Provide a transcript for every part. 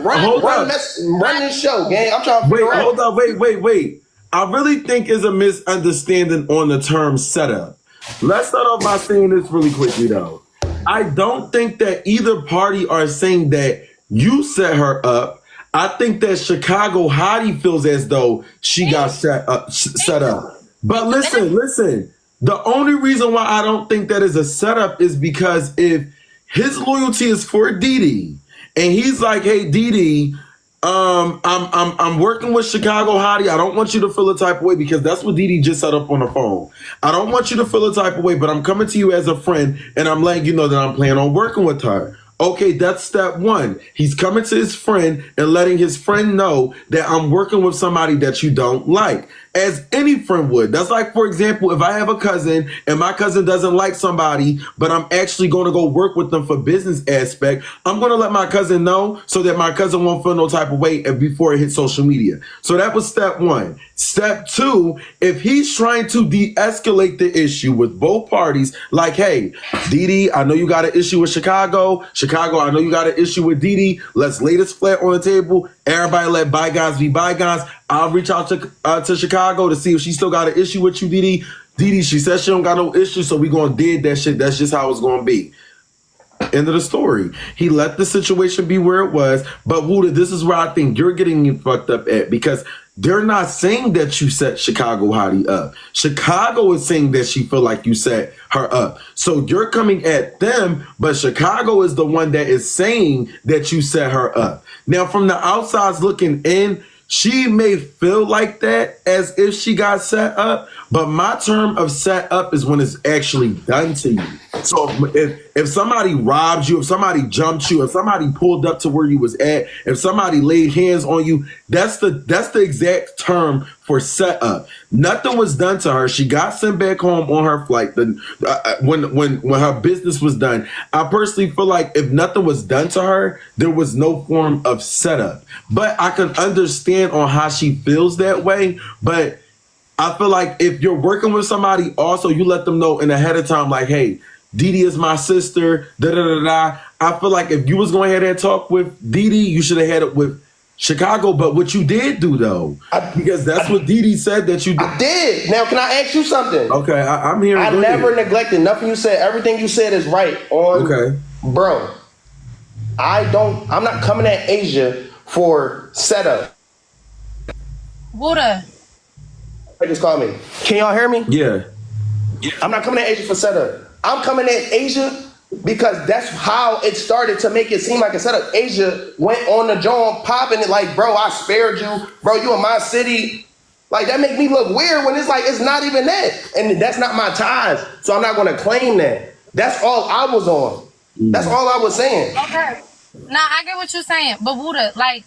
run this show, gang. I'm trying to figure out. Hold up, wait. I really think it's a misunderstanding on the term setup. Let's start off by saying this really quickly, though. I don't think that either party are saying that you set her up. I think that Chicago Hottie feels as though she got set up. But listen. The only reason why I don't think that is a setup is because if his loyalty is for Didi, and he's like, "Hey, Didi, I'm working with Chicago Hottie. I don't want you to feel a type of way," because that's what Didi just set up on the phone. "I don't want you to feel a type of way, but I'm coming to you as a friend, and I'm letting you know that I'm planning on working with her." Okay, that's step one. He's coming to his friend and letting his friend know that I'm working with somebody that you don't like, as any friend would. That's like, for example, if I have a cousin and my cousin doesn't like somebody, but I'm actually going to go work with them for business aspect, I'm going to let my cousin know so that my cousin won't feel no type of way before it hits social media. So that was step one. Step two, if he's trying to de-escalate the issue with both parties, like, "Hey, Didi, I know you got an issue with Chicago, I know you got an issue with Didi. Let's lay this flat on the table. Everybody let bygones be bygones. I'll reach out to Chicago to see if she still got an issue with you, Didi. Didi, she said she don't got no issue, so we gonna did that shit. That's just how it's gonna be." End of the story. He let the situation be where it was. But Wooda, this is where I think you're getting fucked up at, because they're not saying that you set Chicago Hottie up. Chicago is saying that she feel like you set her up. So you're coming at them, but Chicago is the one that is saying that you set her up. Now, from the outside's looking in, she may feel like that as if she got set up, but my term of set up is when it's actually done to you. So if somebody robbed you, if somebody jumped you, if somebody pulled up to where you was at, if somebody laid hands on you, that's the exact term for set up. Nothing was done to her. She got sent back home on her flight. When her business was done, I personally feel like if nothing was done to her, there was no form of setup. But I can understand on how she feels that way. But I feel like if you're working with somebody, also you let them know in ahead of time, like, "Hey, Didi is my sister, da-da-da-da." I feel like if you was going ahead and talk with Didi, you should have had it with Chicago. But what you did do, though, because that's what Didi said that you did. I did. Now, can I ask you something? Okay, I'm here. I never neglected nothing you said. Everything you said is right. Okay. Bro, I'm not coming at Azyia for setup. Wooda. They just called me. Can y'all hear me? Yeah. I'm not coming at Azyia for setup. I'm coming at Azyia because that's how it started to make it seem like a setup. Azyia went on the joint popping it like, "Bro, I spared you. Bro, you in my city." Like, that make me look weird when it's like, it's not even that. And that's not my ties. So I'm not going to claim that. That's all I was on. That's all I was saying. Okay. Now, I get what you're saying. But Wooda, like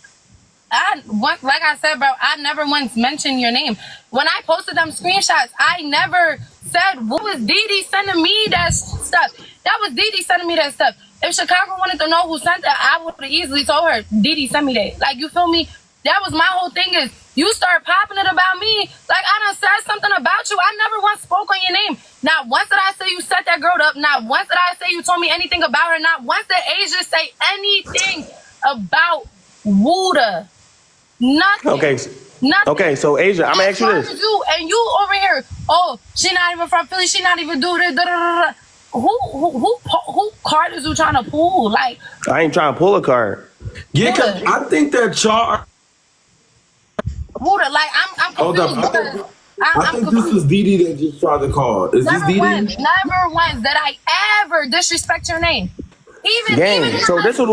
I said, bro, I never once mentioned your name. When I posted them screenshots, I never said, "What was Didi sending me that stuff?" That was Didi sending me that stuff. If Chicago wanted to know who sent that, I would have easily told her, "Didi sent me that." Like, you feel me? That was my whole thing, is you start popping it about me. Like, I done said something about you. I never once spoke on your name. Not once did I say you set that girl up. Not once did I say you told me anything about her. Not once did Azyia say anything about Wooda. Nothing. Okay. Nothing. Okay, so Azyia, I'm gonna ask you this. And you over here, "Oh, she not even from Philly. She not even do this." Da, da, da, da. Who card is you trying to pull? Like, I ain't trying to pull a card. Yeah, cause I think that y'all. Wooda, like, I'm Hold up. confused. I think this is Didi that just tried to call. Is this Didi? Never once did I ever disrespect your name. Even So this is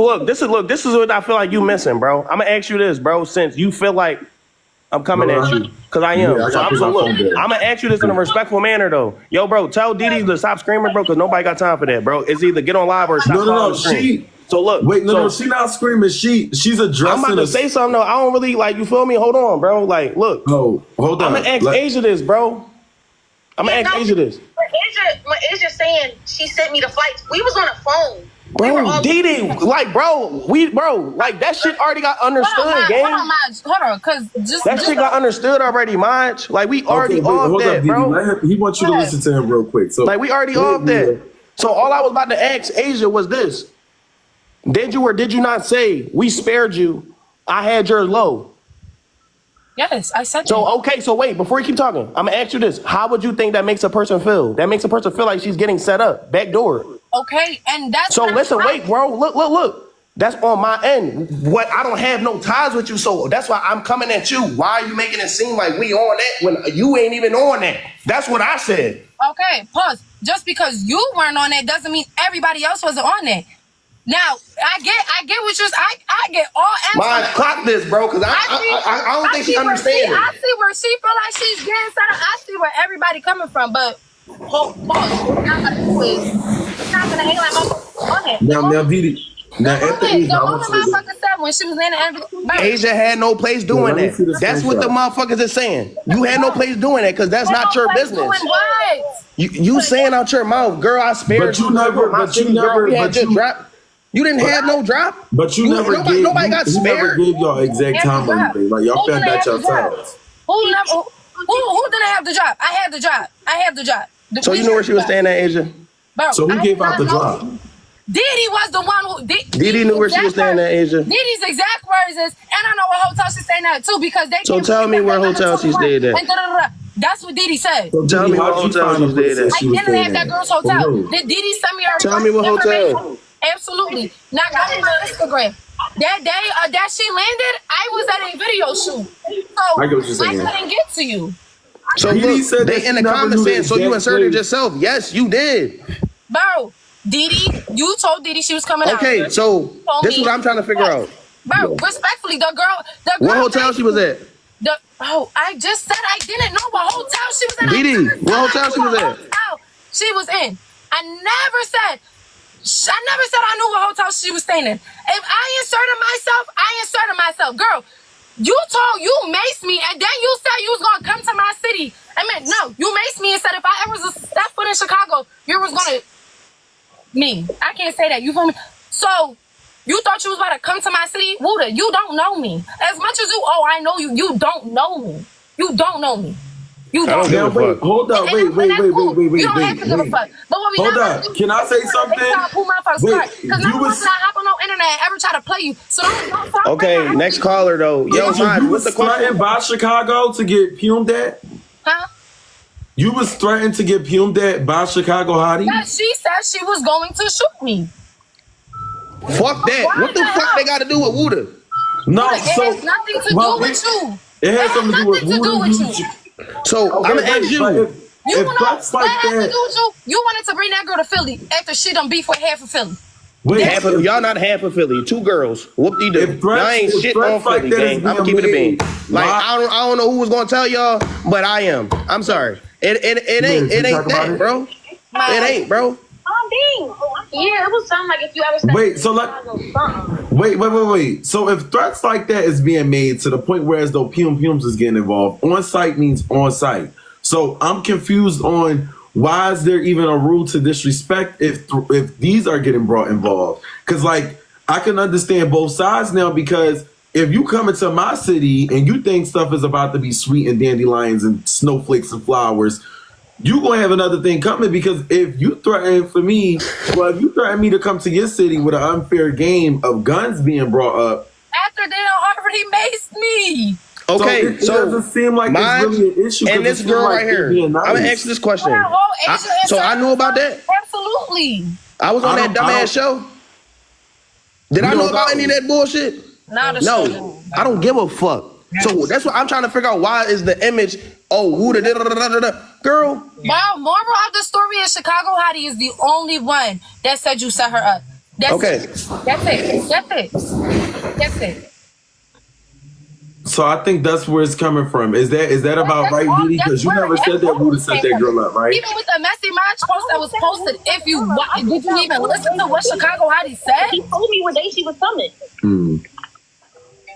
what I feel like you missing, bro. I'm gonna ask you this, bro, since you feel like I'm coming at you, because I am. Yeah, so I'm gonna ask you this in a respectful manner, though. Yo, bro, tell Didi to stop screaming, bro, because nobody got time for that, bro. It's either get on live or stop. No. So look. No, she's not screaming. She's addressing. I'm about to say something though. I don't really like. You feel me? Hold on, bro. Like, look. Oh, hold on. I'm gonna ask Azyia this, bro. I'm gonna ask Azyia this. When Azyia saying she sent me the flights, we was on the phone. Bro, Didi, like, like, that shit already got understood, gang. Hold on, because that shit got understood already, Maj. Like, we already off that, bro. He wants you to listen to him real quick. So, like, we already off that. So all I was about to ask Azyia was this: did you or did you not say we spared you I had yours low. Yes, I said that. So, okay, so wait, before you keep talking, I'm gonna ask you this. How would you think that makes a person feel? That makes a person feel like she's getting set up, backdoor. Okay, and that's So not listen, right. wait, bro, look. That's on my end. What I don't have no ties with you, so that's why I'm coming at you. Why are you making it seem like we on that when you ain't even on that? That's what I said. Okay, pause. Just because you weren't on that doesn't mean everybody else wasn't on that. Now, I get what you're saying. I get all Mine, answers. clock this, bro, because I don't think she understands. I see where she feel like she's getting set up. I see where everybody coming from, but pause. What you're not gonna do is you're not gonna hang like my on it. Now, Didi. Now, at the age, The I only want you to- motherfucker said when she was in the everything. Asia had no place doing let me see that. the That's what the screenshot. motherfuckers is saying. You had no place doing that because that's not your business. Doing what? You saying out your mouth, girl, I spared But you never- My but you city, girl, never- we had but just you- dropped. You didn't have no drop. But you never nobody, gave, nobody you, got you never spared. gave y'all exact time or anything. Like, y'all found that yourselves. Who didn't have the drop? I had the drop. So you knew where she was staying at, Asia? Bro, So who I gave did out the not know. drop? Diddy was the one who Diddy knew where she was staying at, Asia. Diddy's exact words is, and I know what hotel she's staying at too, because they So came tell from me where the hotel she stayed at. and da-da-da-da. That's what Diddy said. So Tell Didi, me what how'd you hotel find she out who stayed said at. I she was didn't staying have that at? girl's From hotel. who? Did Diddy send me her Tell me what hotel. information? Absolutely. Now go to my Instagram. That day that she landed, I was at a video shoot. So I get what you're saying. I couldn't get to you. So Diddy look, said that they she in the never comments knew saying, the so you exact inserted place. yourself. Yes, you did. Bro, Diddy, you told Diddy she was coming out. Okay, so this is what I'm trying to figure out. Bro, respectfully, the girl What hotel she was at? I just said I didn't know what hotel she was in. Didi, I never what said hotel she was what at? hotel she was in. I never said I knew what hotel she was staying in. If I inserted myself. Girl, you maced me, and then you said you was gonna come to my city. I mean, no, you maced me and said if I ever was a step foot in Chicago, you was gonna me. I can't say that. You feel me? So you thought you was about to come to my city? Wooda, you don't know me. As much as I know you, you don't know me. You don't know me. You I don't don't. give a Now, wait, fuck. hold up, And wait, that's cool. You don't have to give a wait. fuck. But what we Hold not up. gonna do Can I say is something? pull motherfuckers Wait, card. Because you no was- one's not hop on no internet and ever try to play you. So don't Okay, next caller though. Yo, So Maj, you what's was the question? threatened by Chicago to get pumed at? Huh? You was threatened to get pumed at by Chicago Hottie? Yeah, she said she was going to shoot me. Fuck that. What the fuck they got to do with Wooda? No, It so has nothing to do with you. It has something to do with nothing to do Wooda. with you. So I'm gonna ask you. You If know threats what like had to that, do with you? You wanted to bring that girl to Philly after she done beef with half of Philly. wait, Half of, y'all not half of Philly. 2 girls. Whoop-de-doo. If threats- Y'all ain't if shit on threats like Philly, that is gang. I'm being keeping it being. made, Like why- I don't know who was gonna tell y'all, but I am. I'm sorry. It ain't Can you talk about that, it? bro. It ain't, bro. Yeah, it was something like if you ever said Wait, so wait. So if threats like that is being made to the point where as though pums is getting involved, on site means on site. So I'm confused on why is there even a rule to disrespect if these are getting brought involved? Because like I can understand both sides now, because if you come into my city and you think stuff is about to be sweet and dandelions and snowflakes and flowers, you gonna have another thing coming. Because if you threaten if you threaten me to come to your city with an unfair game of guns being brought up, After they done already maced me. Okay, it doesn't seem like Maj it's really an issue. 'cause and this it seems girl like right they're here. being nice. I'm gonna ask you this question. Hold on, Asia So I and knew about that. Absolutely. I was on that dumbass show. Did I We know don't about know. any of that bullshit? No, I don't give a fuck. So that's what I'm trying to figure out. Why is the image? Oh, Wooda, girl. Wow, moral of the story is Chicago Hottie is the only one that said you set her up. That's Okay. it. That's it. So I think that's where it's coming from. Is that about right, Didi? Because you never said that Wooda set that girl up, right? Even with the MessyMaj post that was posted, did you even listen to what Chicago Hottie said? He told me what day she was coming.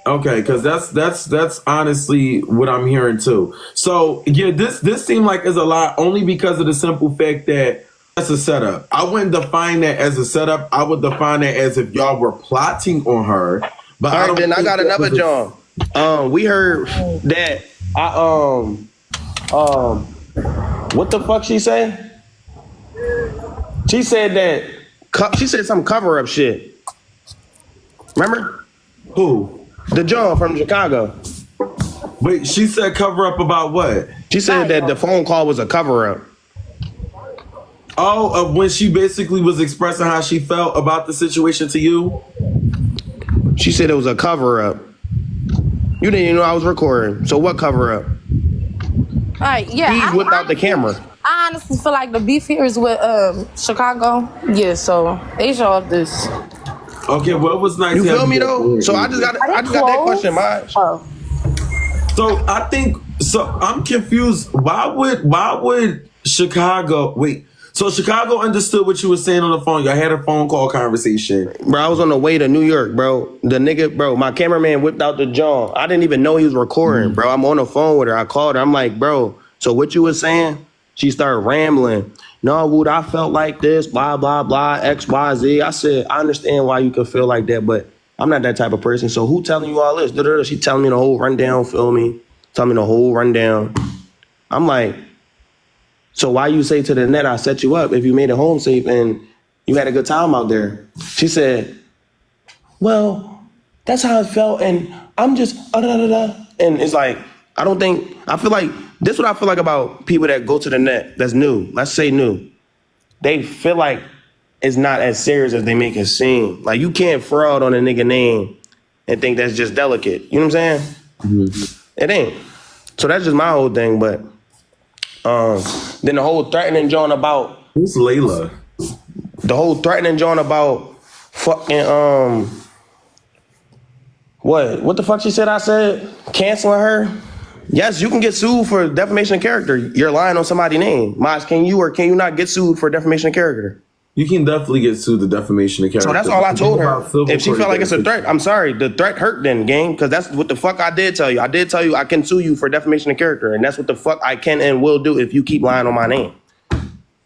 Okay, because that's honestly what I'm hearing too. So yeah, this seemed like it's a lot only because of the simple fact that that's a setup. I wouldn't define that as a setup. I would define that as if y'all were plotting on her. But All right, then I think got that another was a- John. We heard that what the fuck she say? She said that she said some cover up shit. Remember? Who? The John from Chicago. Wait, she said cover up about what? She said that the phone call was a cover up. Oh, when she basically was expressing how she felt about the situation to you? She said it was a cover up. You didn't even know I was recording. So what cover up? All right, yeah. He's without the camera. I honestly feel like the beef here is with Chicago. Yeah, so they show up this. Okay, well, it was nice. You feel me though? So I just got that question, Maj. Oh. So I think I'm confused. Why would Chicago wait? So Chicago understood what you were saying on the phone. Y'all had a phone call conversation. Bro, I was on the way to New York, bro. The nigga, bro, my cameraman whipped out the John. I didn't even know he was recording, bro. I'm on the phone with her. I called her. I'm like, bro, so what you was saying? She started rambling. No, Wooda, I felt like this, blah, blah, blah, X, Y, Z. I said, I understand why you can feel like that, but I'm not that type of person. So who telling you all this? She telling me the whole rundown, feel me? Telling me the whole rundown. I'm like, so why you say to the net, I set you up if you made it home safe and you had a good time out there? She said, well, that's how it felt. And I'm just, and it's like, I feel like, this is what I feel like about people that go to the net that's new. Let's say new. They feel like it's not as serious as they make it seem. Like you can't fraud on a nigga name and think that's just delicate. You know what I'm saying? Mm-hmm. It ain't. So that's just my whole thing, but then the whole threatening John about who's Layla? The whole threatening John about fucking what the fuck she said I said? Canceling her? Yes, you can get sued for defamation of character. You're lying on somebody's name. Maj, can you or can you not get sued for defamation of character? You can definitely get sued the defamation of character. So that's all I told her. If she felt like it's a threat, I'm sorry. The threat hurt then, gang, because that's what the fuck I did tell you. I did tell you I can sue you for defamation of character, and that's what the fuck I can and will do if you keep lying on my name.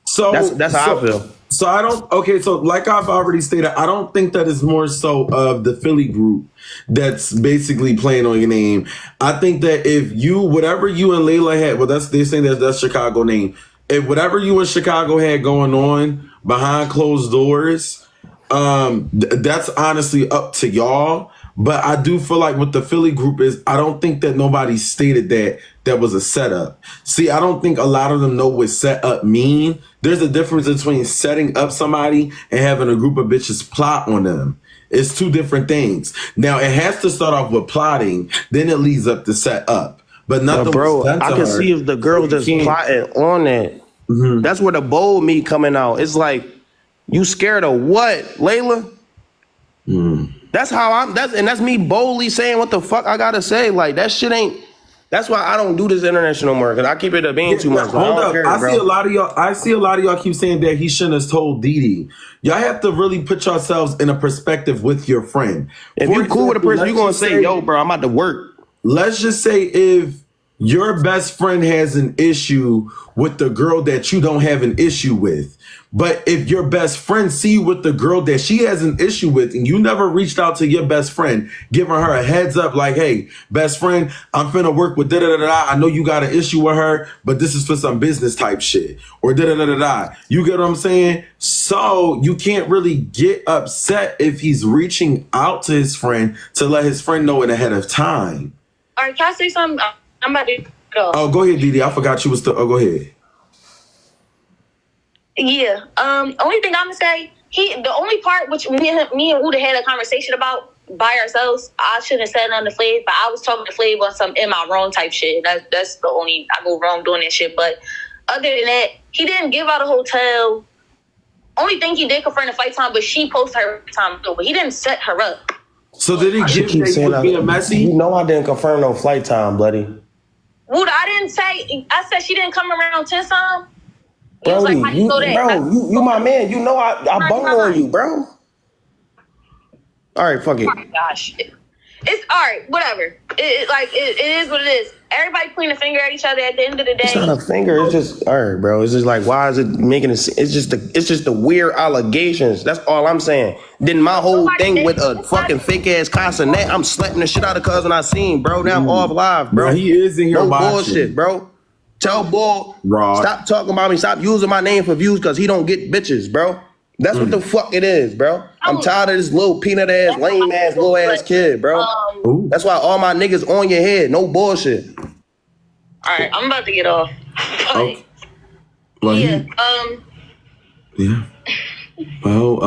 So that's how I feel. So I don't, okay, so like I've already stated, I don't think that it's more so of the Philly group that's basically playing on your name. I think that if you, whatever you and Layla had, well, they're saying that's Chicago name. If whatever you and Chicago had going on behind closed doors, that's honestly up to y'all. But I do feel like what the Philly group is, I don't think that nobody stated that was a setup. See, I don't think a lot of them know what set up mean. There's a difference between setting up somebody and having a group of bitches plot on them. It's two different things. Now, it has to start off with plotting, then it leads up to set up. But nothing. Bro, I can see if the girl just plotting on it. Mm-hmm. That's where the bold me coming out. It's like, you scared of what, Layla? Mm. That's how that's me boldly saying what the fuck I gotta say. Like that shit ain't. That's why I don't do this internet no more, because I keep it a being too much. Hold up. I see a lot of y'all keep saying that he shouldn't have told Didi. Y'all have to really put yourselves in a perspective with your friend. If you cool with a person, you gonna say, yo, bro, I'm about to work. Let's just say if your best friend has an issue with the girl that you don't have an issue with, but if your best friend see you with the girl that she has an issue with and you never reached out to your best friend, giving her a heads up like, hey, best friend, I'm finna work with da-da-da-da. I know you got an issue with her, but this is for some business type shit. Or da-da-da-da-da. You get what I'm saying? So you can't really get upset if he's reaching out to his friend to let his friend know it ahead of time. All right, can I say something? I'm about to go. Oh, go ahead, Didi. I forgot you was still. Oh, go ahead. Yeah. Only thing I'm gonna say, the only part which me and Wooda had a conversation about by ourselves, I shouldn't have said nothing to Flav, but I was talking to Flav on some in my wrong type shit. That's the only I go wrong doing that shit. But other than that, he didn't give out a hotel. Only thing he did confirm the flight time, but she posted her time too. But he didn't set her up. So did he give that he was being messy? You know I didn't confirm no flight time, buddy. Wooda, I didn't say. I said she didn't come around 10 time. Bro, like, you my man. You know I bung on you, bro. All right, fuck it. Oh my gosh. It's all right, whatever. It is what it is. Everybody pointing a finger at each other at the end of the day. It's not a finger. It's just, all right, bro. It's just like, why is it making it? It's just the weird allegations. That's all I'm saying. Then my whole thing with a fucking fake ass Casanet, I'm slapping the shit out of cousin I seen, bro. Now I'm off live, bro. Yeah, he is in here watching. Bullshit, bro. Tell Bull, Raud, stop talking about me. Stop using my name for views because he don't get bitches, bro. That's what the fuck it is, bro. I'm tired of this little peanut ass, lame ass, little ass kid, bro. That's why all my niggas on your head. No bullshit. All right, I'm about to get off. Okay. Well, yeah. Yeah. Well,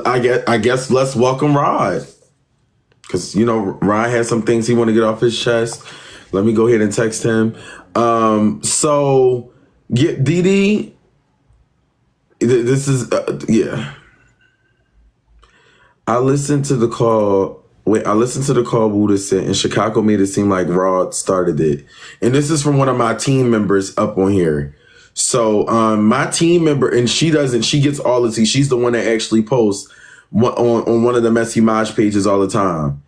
I guess let's welcome Raud. Because, you know, Raud has some things he want to get off his chest. Let me go ahead and text him. So, get Didi. This is, yeah. I listened to the call Wooda sent, and Chicago made it seem like Raud started it. And this is from one of my team members up on here. So my team member, and she gets all the tea. She's the one that actually posts on one of the MessyMaj pages all the time.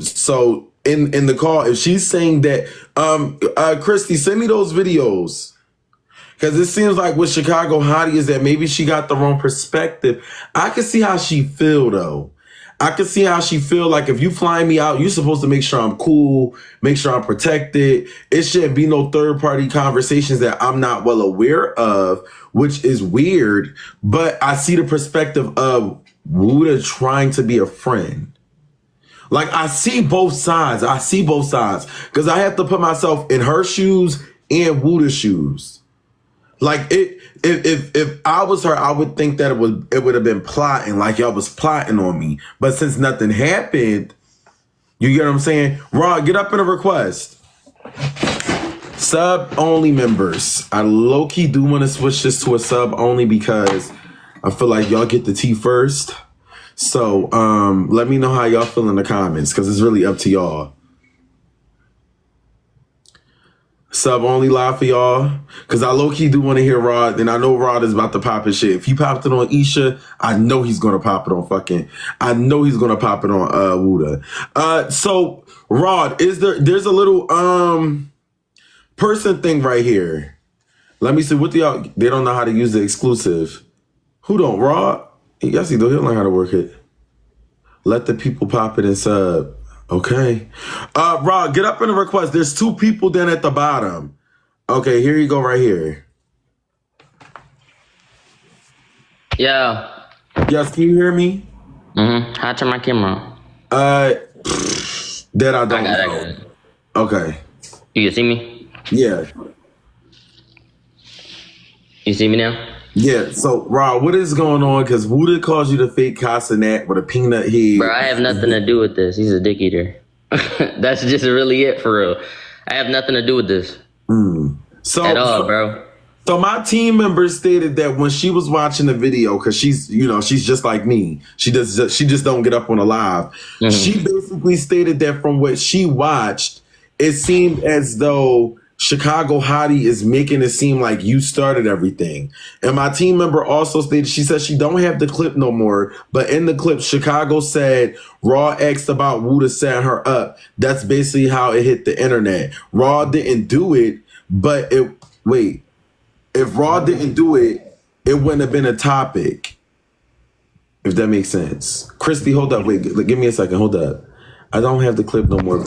So in the call, if she's saying that, Christy, send me those videos. Because it seems like with Chicago Hottie is that maybe she got the wrong perspective. I can see how she feel, though. I can see how she feel like if you fly me out, you're supposed to make sure I'm cool, make sure I'm protected. It shouldn't be no third-party conversations that I'm not well aware of, which is weird. But I see the perspective of Wooda trying to be a friend. Like, I see both sides. Because I have to put myself in her shoes and Wooda's shoes. Like, if I was her, I would think that it would have been plotting, like y'all was plotting on me. But since nothing happened, you get what I'm saying? Raud, get up in a request. Sub-only members. I low-key do want to switch this to a sub-only because I feel like y'all get the tea first. So let me know how y'all feel in the comments because it's really up to y'all. Sub only live for y'all because I low-key do want to hear Raud, and I know Raud is about to pop his shit. If he popped it on Isha, I know he's gonna pop it on Wooda. So Raud, there's a little person thing right here. Let me see what y'all. They don't know how to use the exclusive. Who don't? Raud? Yes, he'll learn how to work it. Let the people pop it and sub. Okay. Raud, get up in the request. There's 2 people down at the bottom. Okay, here you go right here. Yeah. Yes, can you hear me? Mm-hmm. How to turn my camera on? That I don't know. I got it. Okay. You can see me? Yeah. You see me now? Yeah, so Raud, what is going on? Because Wooda calls you the fake Casanat with a peanut head. Bro, I have nothing to do with this. He's a dick eater. That's just really it, for real. I have nothing to do with this. So, at all, bro. So my team member stated that when she was watching the video, because she's just like me. She just don't get up on a live. Mm-hmm. She basically stated that from what she watched, it seemed as though Chicago Hottie is making it seem like you started everything. And my team member also stated, she said she don't have the clip no more, but in the clip, Chicago said Raud asked about Wooda setting her up. That's basically how it hit the internet. Raud didn't do it, but if Raud didn't do it, it wouldn't have been a topic. If that makes sense. Christy, hold up. Wait, give me a second. Hold up. I don't have the clip no more.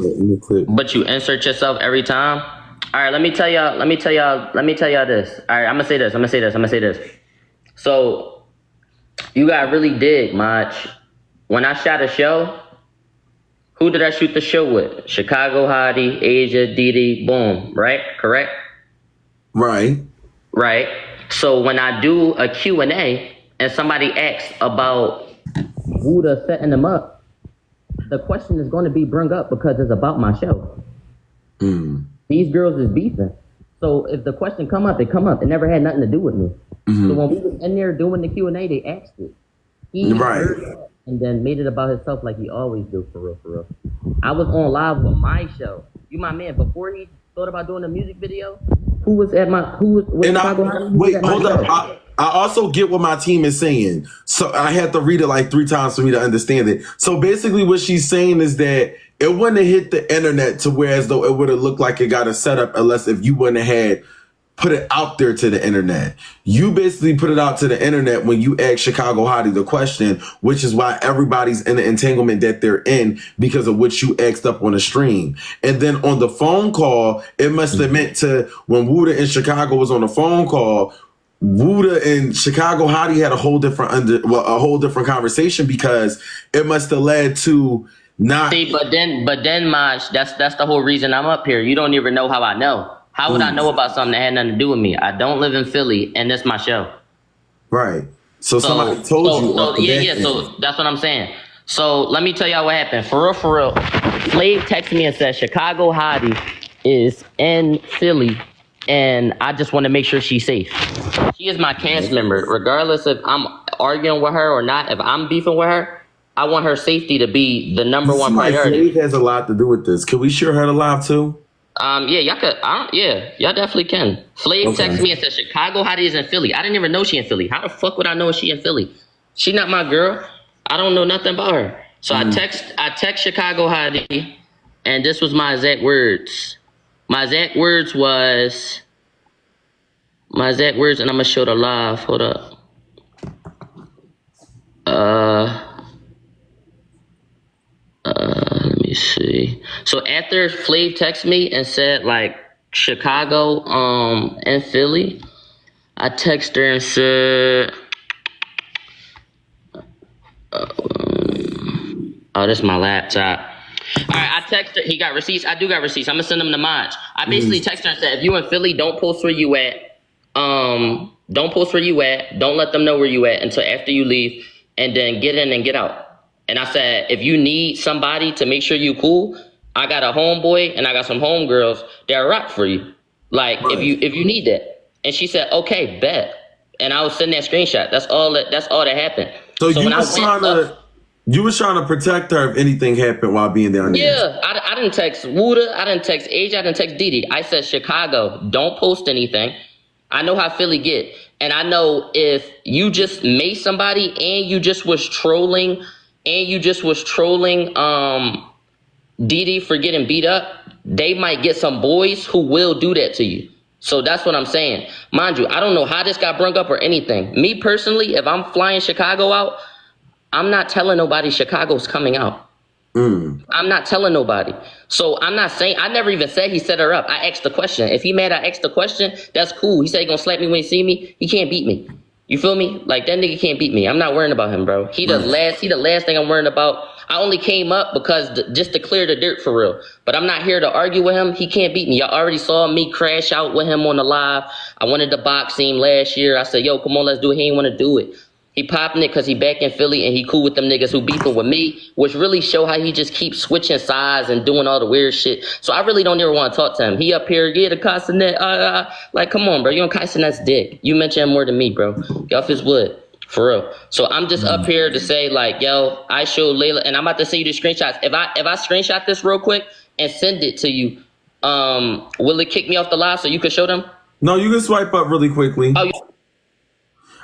But you insert yourself every time? All right, let me tell y'all this. All right, I'm gonna say this. So, you gotta really dig, Maj. When I shot a show, who did I shoot the show with? Chicago Hottie, Azyia, Didi, boom, right? Correct? Right. So when I do a Q&A and somebody asks about Wooda setting them up, the question is going to be brung up because it's about my show. These girls is beefing. So if the question come up, it come up. It never had nothing to do with me. So when we was in there doing the Q&A, they asked it. He heard it and then made it about himself like he always do, for real. I was on live with my show. You my man. Before he thought about doing a music video, hold up. I also get what my team is saying. So I had to read it like 3 times for me to understand it. So basically what she's saying is that it wouldn't have hit the internet to where as though it would have looked like it got a setup unless if you wouldn't have had put it out there to the internet. You basically put it out to the internet when you asked Chicago Hottie the question, which is why everybody's in the entanglement that they're in because of what you asked up on the stream. And then on the phone call, it must have meant to when Wooda in Chicago was on the phone call, Wooda and Chicago Hottie had a whole different conversation because it must have led to not. See, but then, Maj, that's the whole reason I'm up here. You don't even know how I know. How would I know about something that had nothing to do with me? I don't live in Philly, and it's my show. Right. So somebody told you. So that's what I'm saying. So let me tell y'all what happened. For real. Flav texted me and said Chicago Hottie is in Philly, and I just want to make sure she's safe. She is my cast member. Regardless if I'm arguing with her or not, if I'm beefing with her, I want her safety to be the number one priority. Flav has a lot to do with this. Can we share her live too? Yeah, y'all could. Y'all definitely can. Flav texted me and said Chicago Hottie is in Philly. I didn't even know she in Philly. How the fuck would I know she in Philly? She not my girl. I don't know nothing about her. So I text Chicago Hottie, and this was my exact words. My exact words, and I'm gonna show the live. Hold up. Let me see. So after Flav texted me and said like Chicago, and Philly, I texted her and said, oh, this is my laptop. All right, I texted her. He got receipts. I do got receipts. I'm gonna send them to Maj. I basically texted her and said, if you in Philly, don't post where you at. Don't post where you at. Don't let them know where you at until after you leave, and then get in and get out. And I said, if you need somebody to make sure you cool, I got a homeboy and I got some homegirls that rock for you. Like if you need that. And she said, okay, bet. And I was sending that screenshot. That's all that happened. So you was trying to protect her if anything happened while being down there. Yeah, I didn't text Wooda, I didn't text Azyia, I didn't text Didi. I said, Chicago, don't post anything. I know how Philly get. And I know if you just made somebody and you just was trolling Didi for getting beat up, they might get some boys who will do that to you. So that's what I'm saying. Mind you, I don't know how this got brung up or anything. Me personally, if I'm flying Chicago out, I'm not telling nobody Chicago's coming out. I'm not telling nobody. So I'm not saying, I never even said he set her up. I asked the question. If he mad I asked the question, that's cool. He said he gonna slap me when he see me. He can't beat me. You feel me? Like that nigga can't beat me. I'm not worrying about him, bro. He the last thing I'm worrying about. I only came up because just to clear the dirt for real. But I'm not here to argue with him. He can't beat me. Y'all already saw me crash out with him on the live. I wanted to box him last year. I said, yo, come on, let's do it. He ain't want to do it. He popping it because he back in Philly and he cool with them niggas who beefing with me, which really show how he just keeps switching sides and doing all the weird shit. So I really don't ever want to talk to him. He up here, yeah, the Castanet, like, come on, bro. You on Castanet's dick. You mention him more than me, bro. Get off his wood. For real. So I'm just up here to say, like, yo, I showed Layla, and I'm about to send you the screenshots. If I screenshot this real quick and send it to you, will it kick me off the live so you can show them? No, you can swipe up really quickly. Oh,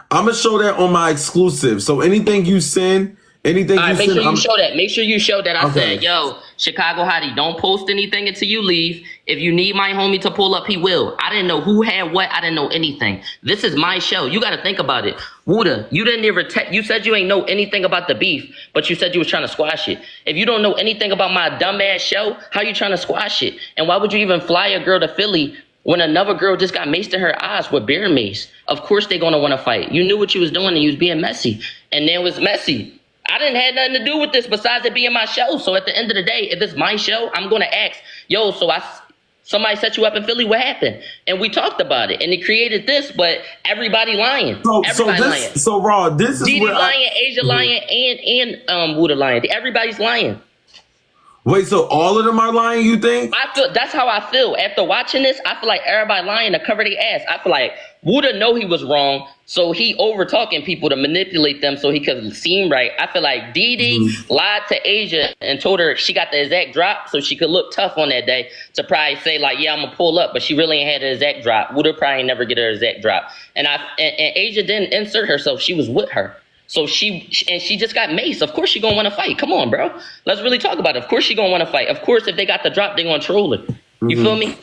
I'm gonna show that on my exclusive. So anything you send, make sure you show that. Make sure you show that. I said, yo, Chicago Hottie, don't post anything until you leave. If you need my homie to pull up, he will. I didn't know who had what. I didn't know anything. This is my show. You got to think about it. Wooda, you didn't ever you said you ain't know anything about the beef, but you said you was trying to squash it. If you don't know anything about my dumbass show, how you trying to squash it? And why would you even fly a girl to Philly when another girl just got maced in her eyes with bear mace? Of course they gonna want to fight. You knew what you was doing and you was being messy. And then it was messy. I didn't have nothing to do with this besides it being my show. So at the end of the day, if it's my show, I'm gonna ask, yo, somebody set you up in Philly, what happened? And we talked about it. And it created this, but everybody lying. Everybody lying. So Raud, this is Didi lying, Azyia lying, and Wooda lying. Everybody's lying. Wait, so all of them are lying, you think? I feel that's how I feel. After watching this, I feel like everybody lying to cover their ass. I feel like Wooda know he was wrong, so he over talking people to manipulate them so he could seem right. I feel like Didi lied to Azyia and told her she got the exact drop so she could look tough on that day to probably say like, yeah, I'm gonna pull up, but she really ain't had the exact drop. Wooda probably never get her exact drop. And Azyia didn't insert herself. She was with her. So she just got maced. Of course she gonna want to fight. Come on, bro. Let's really talk about it. Of course she gonna want to fight. Of course, if they got the drop, they gonna troll her. You feel me?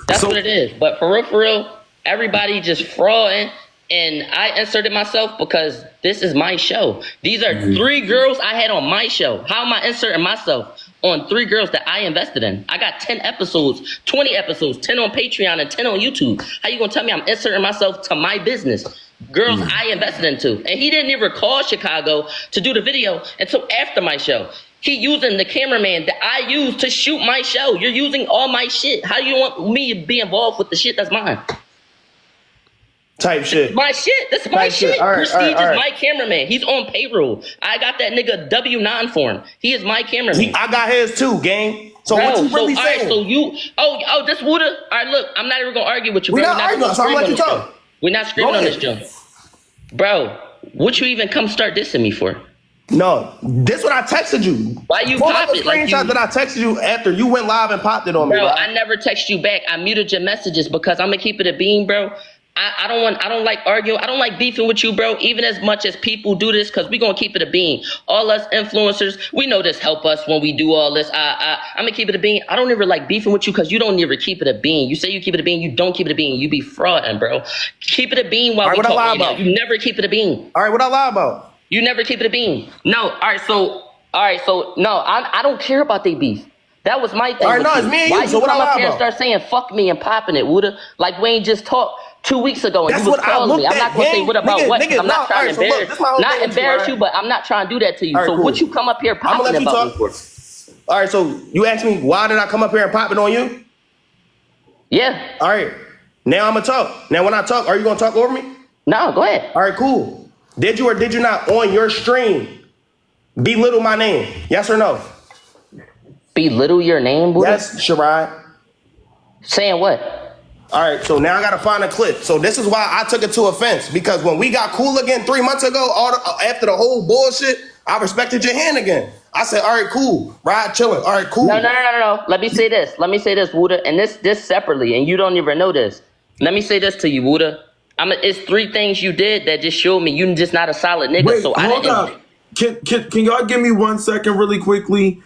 That's what it is. But for real, everybody just frauding. And I inserted myself because this is my show. These are 3 girls I had on my show. How am I inserting myself on 3 girls that I invested in. I got 10 episodes, 20 episodes, 10 on Patreon and 10 on YouTube. How you gonna tell me I'm inserting myself to my business? Girls I invested into. And he didn't even call Chicago to do the video until after my show. He using the cameraman that I used to shoot my show. You're using all my shit. How you want me to be involved with the shit that's mine? Type shit. My shit. That's my shit. All right, Prestige all right. is my cameraman. He's on payroll. I got that nigga W9 for him. He is my cameraman. I got his too, gang. So Bro, what you really all saying? right, so you, this Wooda. All right, look, I'm not even gonna argue with you. We're bro. not arguing, so I'm gonna let you talk. We're not screaming Go on this ahead. joint. Bro, what you even come start dissing me for? No, this what I texted you. Why you Pull up pop the it like screenshot you? that I texted you after you went live and popped it on me, Bro, bro. I never text you back. I muted your messages because I'm gonna keep it a beam, bro. I don't like arguing. I don't like beefing with you, bro, even as much as people do this, because we gonna keep it a beam. All us influencers, we know this help us when we do all this. I'm gonna keep it a beam. I don't ever like beefing with you because you don't ever keep it a beam. You say you keep it a beam, you don't keep it a beam. You be frauding, bro. Keep it a beam while All right, we what I lie talk. about? You never keep it a beam. All right, what I lie about? You never keep it a beam. No, all right, so no, I don't care about they beef. That was my thing. All right, with no, you. it's me and Why you, so what come I up lie here and about? start saying fuck me and popping it, Wooda? Like we ain't just talked 2 weeks ago and That's you was what I calling me. looked I'm not at, gonna say gang. what about Nigga, what. nigga, I'm not no, trying all to right, so look, embarrass, this my whole not thing with you, embarrass right? you, but I'm not trying to do that to you. All right, So cool. what you come up here I'm gonna popping let you about me talk. for? All right, so you asked me why did I come up here and pop it on you? Yeah. All right, now I'm gonna talk. Now when I talk, are you gonna talk over me? No, go ahead. All right, cool. Did you or did you not on your stream belittle my name? Yes or no? Belittle your name, Wooda? Yes, Sherrod. Saying what? All right, so now I gotta find a clip. So this is why I took it to offense, because when we got cool again 3 months ago, after the whole bullshit, I respected your hand again. I said, all right, cool. Ride chilling. All right, cool. No. Let me say this, Wooda, and this separately, and you don't even know this. Let me say this to you, Wooda. It's 3 things you did that just showed me you just not a solid nigga. Wait, so I hold didn't. up. Can y'all give me 1 second really quickly?